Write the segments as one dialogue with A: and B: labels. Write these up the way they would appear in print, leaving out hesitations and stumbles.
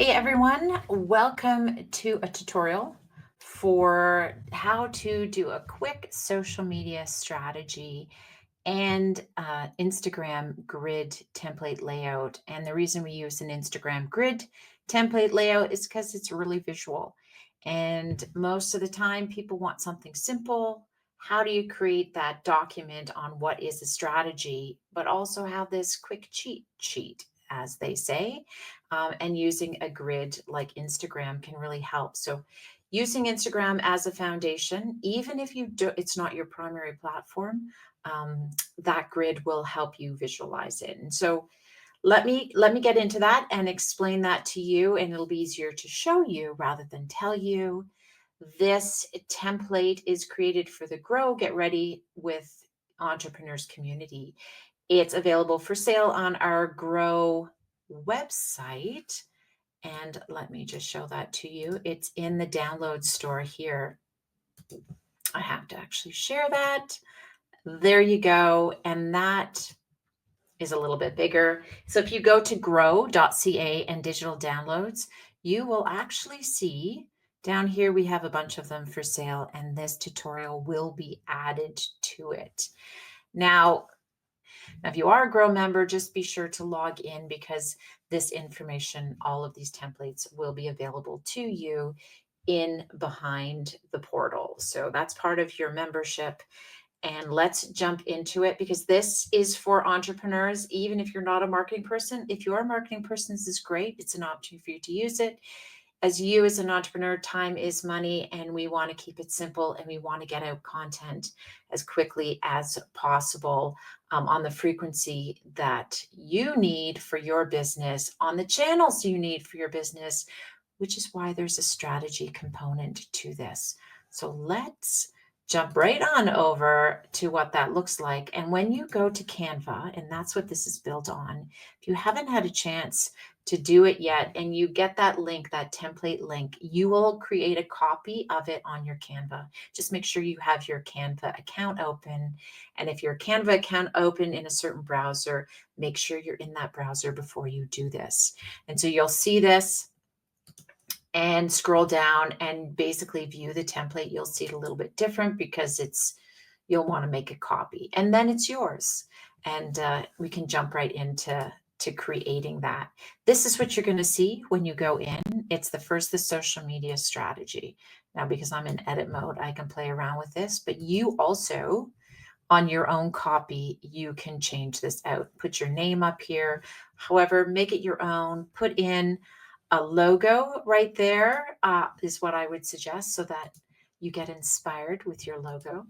A: Hey everyone, welcome to a tutorial for how to do a quick social media strategy and Instagram grid template layout. And the reason we use an Instagram grid template layout is because it's really visual. And most of the time people want something simple. How do you create that document on what is a strategy, but also have this quick cheat sheet, as they say, and using a grid like Instagram can really help. So using Instagram as a foundation, even if you do, it's not your primary platform, that grid will help you visualize it. And so let me get into that and explain that to you, and it'll be easier to show you rather than tell you. This template is created for the Grow Get Ready with Entrepreneurs community. It's available for sale on our Grow website. And let me just show that to you. It's in the download store here. I have to actually share that. There you go. And that is a little bit bigger. So if you go to grow.ca and digital downloads, you will actually see down here we have a bunch of them for sale, and this tutorial will be added to it. Now, if you are a Grow member, just be sure to log in, because this information, all of these templates, will be available to you in behind the portal. So that's part of your membership. And let's jump into it, because this is for entrepreneurs. Even if you're not a marketing person, if you're a marketing person, this is great. It's an opportunity for you to use it. As an entrepreneur, time is money, and we want to keep it simple, and we want to get out content as quickly as possible, on the frequency that you need for your business, on the channels you need for your business, which is why there's a strategy component to this. So let's jump right on over to what that looks like. And when you go to Canva, and that's what this is built on, if you haven't had a chance to do it yet, and you get that link, that template link, you will create a copy of it on your Canva. Just make sure you have your Canva account open. And if your Canva account open in a certain browser, make sure you're in that browser before you do this. And so you'll see this and scroll down and basically view the template. You'll see it a little bit different because you'll want to make a copy, and then it's yours. And we can jump right into creating that. This is what you're going to see when you go in. It's the social media strategy. Now, because I'm in edit mode, I can play around with this, but you also, on your own copy, you can change this out. Put your name up here. However, make it your own. Put in a logo right there, is what I would suggest, so that you get inspired with your logo.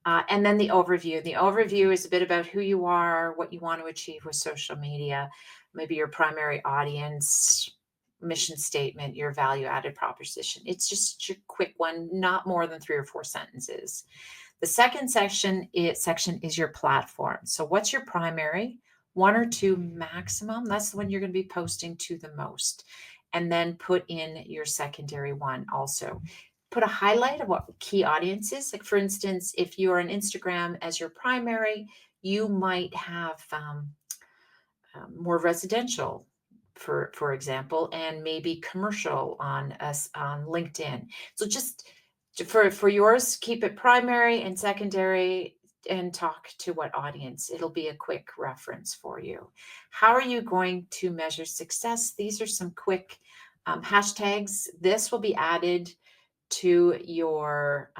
A: And then the overview. The overview is a bit about who you are, what you want to achieve with social media, maybe your primary audience, mission statement, your value added proposition. It's just your quick one, not more than 3 or 4 sentences. The second section is your platform. So what's your primary? 1 or 2 maximum. That's the one you're going to be posting to the most. And then put in your secondary one also. Put a highlight of what key audiences. Like, for instance, if you're on Instagram as your primary, you might have more residential, for example, and maybe commercial on LinkedIn. So just for yours, keep it primary and secondary, and talk to what audience. It'll be a quick reference for you. How are you going to measure success? These are some quick hashtags. This will be added to your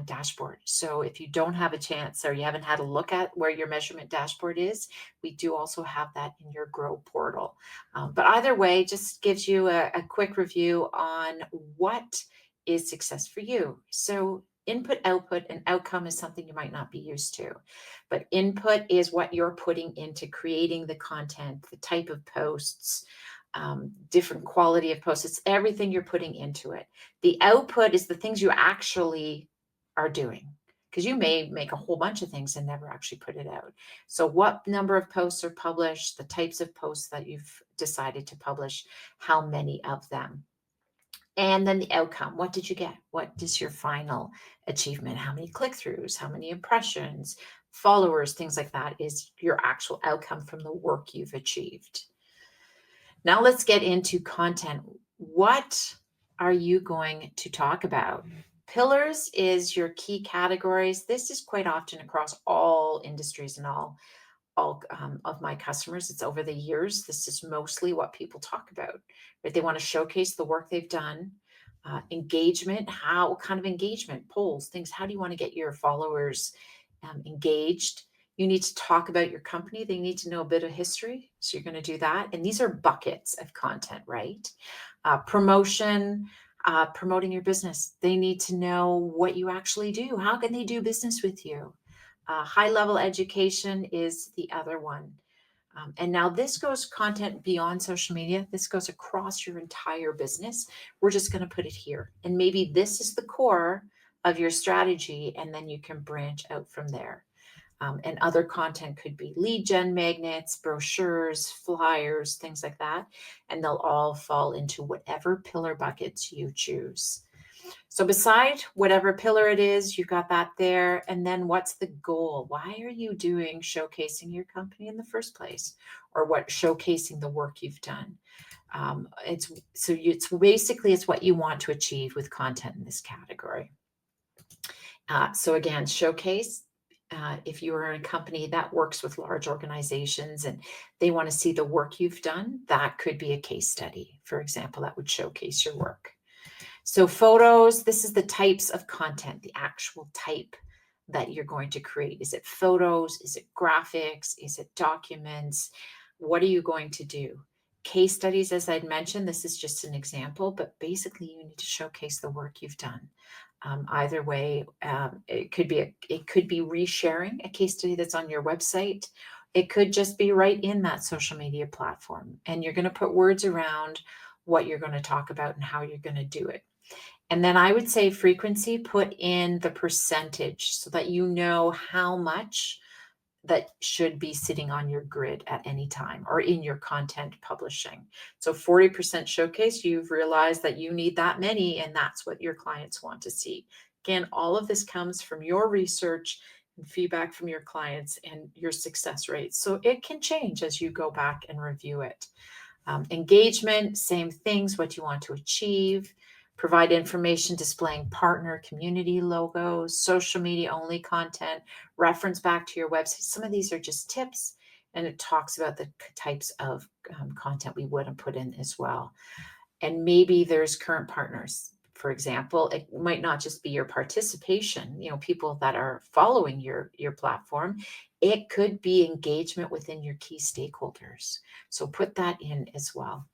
A: dashboard. So if you don't have a chance, or you haven't had a look at where your measurement dashboard is, we do also have that in your Grow portal. But either way, just gives you a quick review on what is success for you. So input, output, and outcome is something you might not be used to. But input is what you're putting into creating the content, the type of posts, different quality of posts. It's everything you're putting into it. The output is the things you actually are doing, because you may make a whole bunch of things and never actually put it out. So what number of posts are published, the types of posts that you've decided to publish, how many of them. And then the outcome. What did you get? What is your final achievement? How many click-throughs, how many impressions, followers, things like that is your actual outcome from the work you've achieved. Now let's get into content. What are you going to talk about? Pillars is your key categories. This is quite often across all industries and all of my customers. It's over the years. This is mostly what people talk about. Right? They want to showcase the work they've done. Engagement, what kind of engagement, polls, things. How do you want to get your followers engaged? You need to talk about your company. They need to know a bit of history. So you're going to do that. And these are buckets of content, right? Promotion, promoting your business. They need to know what you actually do. How can they do business with you? High level education is the other one. And now this goes content beyond social media. This goes across your entire business. We're just going to put it here. And maybe this is the core of your strategy, and then you can branch out from there. And other content could be lead gen magnets, brochures, flyers, things like that. And they'll all fall into whatever pillar buckets you choose. So beside whatever pillar it is, you got that there. And then what's the goal? Why are you doing showcasing your company in the first place? Or what showcasing the work you've done? It's basically it's what you want to achieve with content in this category. So again, showcase. If you are in a company that works with large organizations and they want to see the work you've done, that could be a case study, for example, that would showcase your work. So photos, this is the types of content, the actual type that you're going to create. Is it photos? Is it graphics? Is it documents? What are you going to do? Case studies, as I'd mentioned, this is just an example, but basically you need to showcase the work you've done. Either way, it could be resharing a case study that's on your website. It could just be right in that social media platform, and you're going to put words around what you're going to talk about and how you're going to do it. And then I would say frequency, put in the percentage so that you know how much that should be sitting on your grid at any time or in your content publishing. So 40% showcase, you've realized that you need that many, and that's what your clients want to see. Again, all of this comes from your research and feedback from your clients and your success rates. So it can change as you go back and review it. Engagement, same things, what you want to achieve. Provide information displaying partner community logos, social media only content, reference back to your website. Some of these are just tips, and it talks about the types of content we would put in as well. And maybe there's current partners. For example, it might not just be your participation, people that are following your platform. It could be engagement within your key stakeholders. So put that in as well.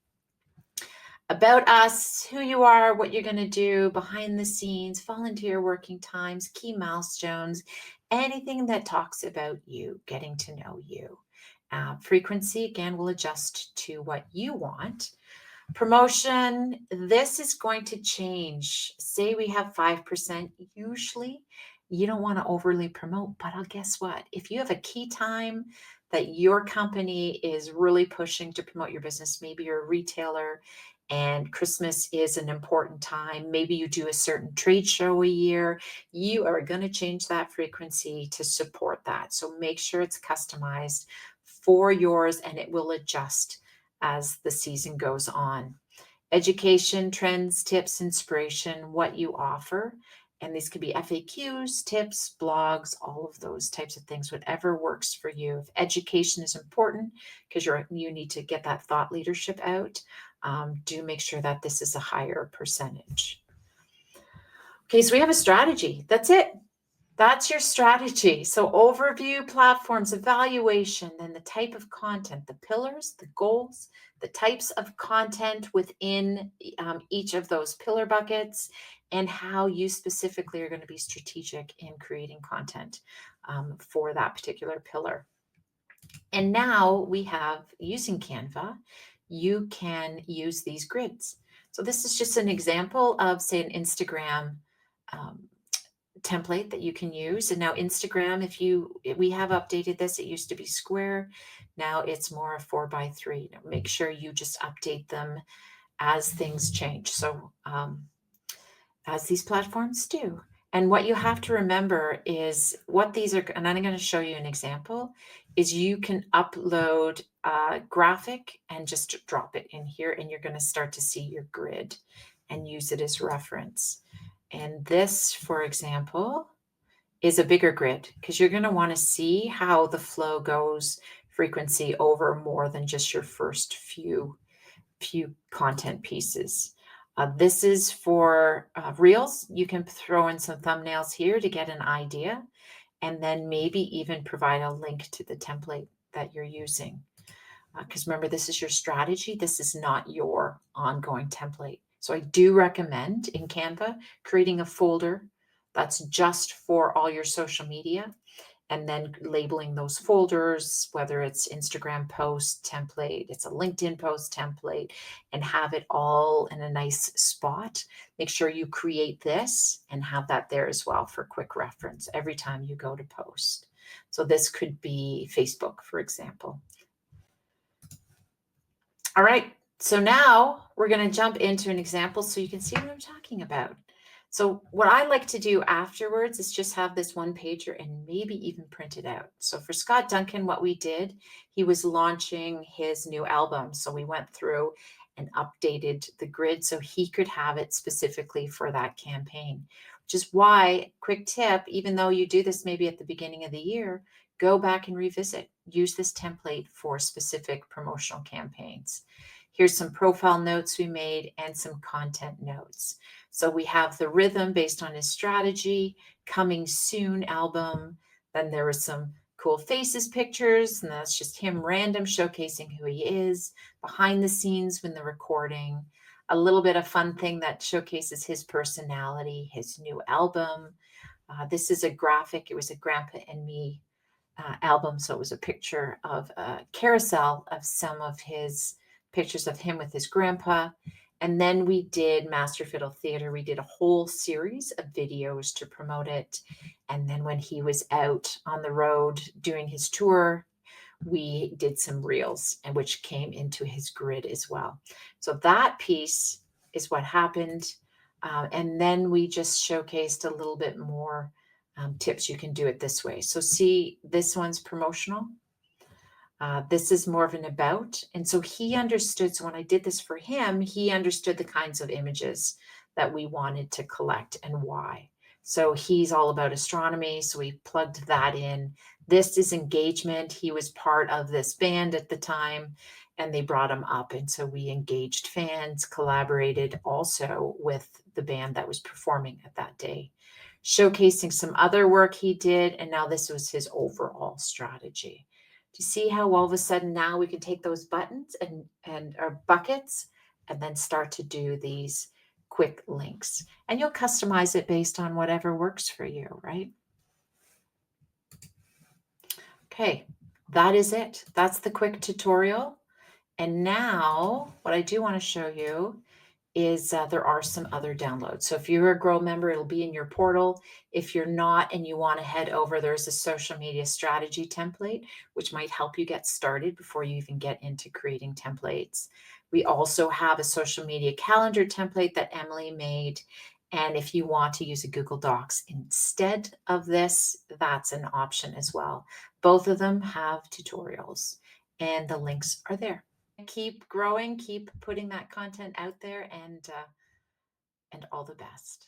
A: About us, who you are, what you're going to do, behind the scenes, volunteer working times, key milestones, anything that talks about you, getting to know you. Frequency, again, will adjust to what you want. Promotion, this is going to change. Say we have 5%. Usually, you don't want to overly promote, but guess what? If you have a key time that your company is really pushing to promote your business, maybe you're a retailer and Christmas is an important time, maybe you do a certain trade show a year, you are going to change that frequency to support that. So make sure it's customized for yours, and it will adjust as the season goes on. Education, trends, tips, inspiration, what you offer. And these could be FAQs, tips, blogs, all of those types of things, whatever works for you. If education is important because you need to get that thought leadership out, do make sure that this is a higher percentage. Okay, so we have a strategy. That's it. That's your strategy. So overview, platforms, evaluation, then the type of content, the pillars, the goals, the types of content within each of those pillar buckets, and how you specifically are going to be strategic in creating content for that particular pillar. And now we have, using Canva, you can use these grids. So this is just an example of, say, an Instagram template that you can use. And now Instagram, we have updated this, it used to be square. Now it's more 4x3. Make sure you just update them as things change. So as these platforms do. And what you have to remember is what these are, and I'm going to show you an example, is you can upload a graphic and just drop it in here, and you're going to start to see your grid and use it as reference. And this, for example, is a bigger grid because you're going to want to see how the flow goes frequency over more than just your first few content pieces. This is for Reels. You can throw in some thumbnails here to get an idea, and then maybe even provide a link to the template that you're using. Because remember, this is your strategy. This is not your ongoing template. So I do recommend in Canva creating a folder that's just for all your social media, and then labeling those folders, whether it's Instagram post template, it's a LinkedIn post template, and have it all in a nice spot. Make sure you create this and have that there as well for quick reference every time you go to post. So this could be Facebook, for example. All right, so now we're going to jump into an example so you can see what I'm talking about. So what I like to do afterwards is just have this one pager and maybe even print it out. So for Scott Duncan, what we did, he was launching his new album. So we went through and updated the grid so he could have it specifically for that campaign, which is why, quick tip, even though you do this maybe at the beginning of the year, go back and revisit. Use this template for specific promotional campaigns. Here's some profile notes we made and some content notes. So we have the rhythm based on his strategy, coming soon album. Then there were some cool faces pictures, and that's just him random showcasing who he is, behind the scenes when the recording, a little bit of fun thing that showcases his personality, his new album. This is a graphic. It was a Grandpa and Me album. So it was a picture of a carousel of some of his pictures of him with his grandpa. And then we did Master Fiddle Theater. We did a whole series of videos to promote it. And then when he was out on the road doing his tour, we did some reels, and which came into his grid as well. So that piece is what happened. And then we just showcased a little bit more tips. You can do it this way. So see, this one's promotional. This is more of an about. And so he understood. So when I did this for him, he understood the kinds of images that we wanted to collect and why. So he's all about astronomy. So we plugged that in. This is engagement. He was part of this band at the time, and they brought him up. And so we engaged fans, collaborated also with the band that was performing at that day, showcasing some other work he did. And now this was his overall strategy. Do you see how all of a sudden now we can take those buttons and our buckets and then start to do these quick links, and you'll customize it based on whatever works for you, right? Okay, that is it. That's the quick tutorial. And now what I do want to show you is there are some other downloads. So if you're a GRWE member, it'll be in your portal. If you're not and you want to head over, there's a social media strategy template, which might help you get started before you even get into creating templates. We also have a social media calendar template that Emily made. And if you want to use a Google Docs instead of this, that's an option as well. Both of them have tutorials, and the links are there. Keep growing, keep putting that content out there, and all the best.